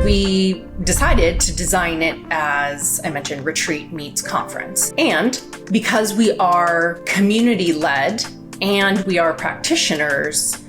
we decided to design it as I mentioned, retreat meets conference. And because we are community-led and we are practitioners,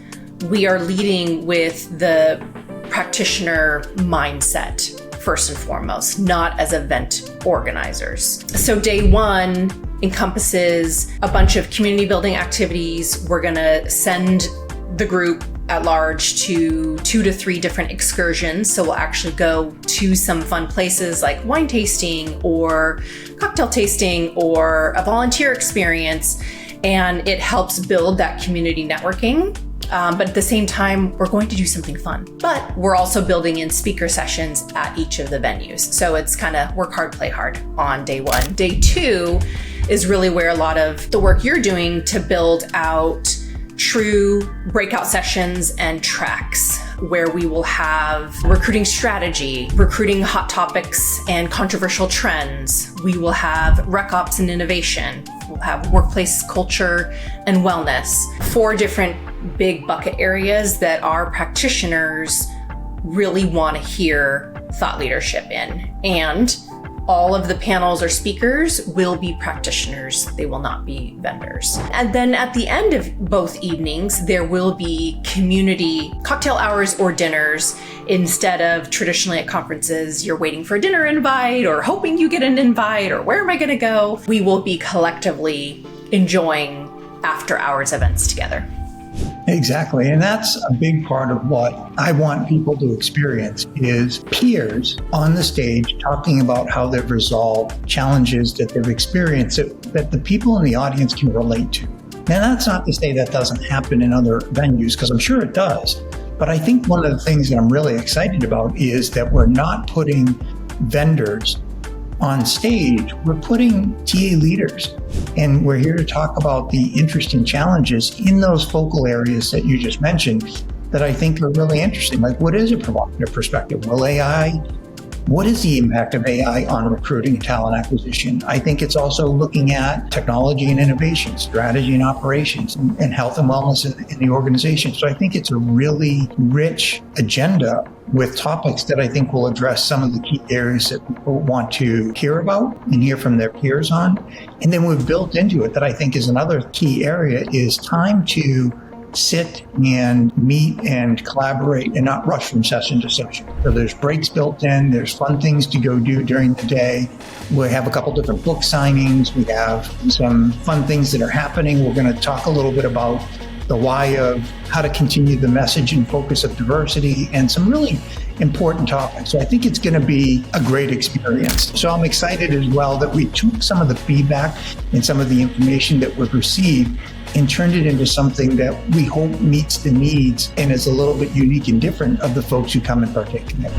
we are leading with the practitioner mindset first and foremost, not as event organizers. So day one encompasses a bunch of community building activities. We're gonna send the group at large to 2 to 3 different excursions. So we'll actually go to some fun places like wine tasting or cocktail tasting or a volunteer experience. And it helps build that community networking. But at the same time, we're going to do something fun. But we're also building in speaker sessions at each of the venues. So it's kind of work hard, play hard on day one. Day two is really where a lot of the work you're doing to build out true breakout sessions and tracks where we will have recruiting strategy, recruiting hot topics and controversial trends. We will have rec ops and innovation. We'll have workplace culture and wellness. 4 different big bucket areas that our practitioners really want to hear thought leadership in. And all of the panels or speakers will be practitioners. They will not be vendors. And then at the end of both evenings, there will be community cocktail hours or dinners. Instead of traditionally at conferences, you're waiting for a dinner invite or hoping you get an invite or where am I going to go? We will be collectively enjoying after hours events together. Exactly. And that's a big part of what I want people to experience is peers on the stage talking about how they've resolved challenges that they've experienced that the people in the audience can relate to. Now, that's not to say that doesn't happen in other venues, because I'm sure it does. But I think one of the things that I'm really excited about is that we're not putting vendors on stage. We're putting TA leaders, and we're here to talk about the interesting challenges in those focal areas that you just mentioned that I think are really interesting. Like, what is a provocative perspective? What is the impact of AI on recruiting and talent acquisition? I think it's also looking at technology and innovation, strategy and operations, and health and wellness in the organization. So I think it's a really rich agenda with topics that I think will address some of the key areas that people want to hear about and hear from their peers on. And then we've built into it that I think is another key area is time to sit and meet and collaborate and not rush from session to session. So there's breaks built in, there's fun things to go do during the day. We have a couple different book signings. We have some fun things that are happening. We're going to talk a little bit about the why of how to continue the message and focus of diversity and some really important topics. So I think it's going to be a great experience. So I'm excited as well that we took some of the feedback and some of the information that we've received and turned it into something that we hope meets the needs and is a little bit unique and different of the folks who come and partake in it.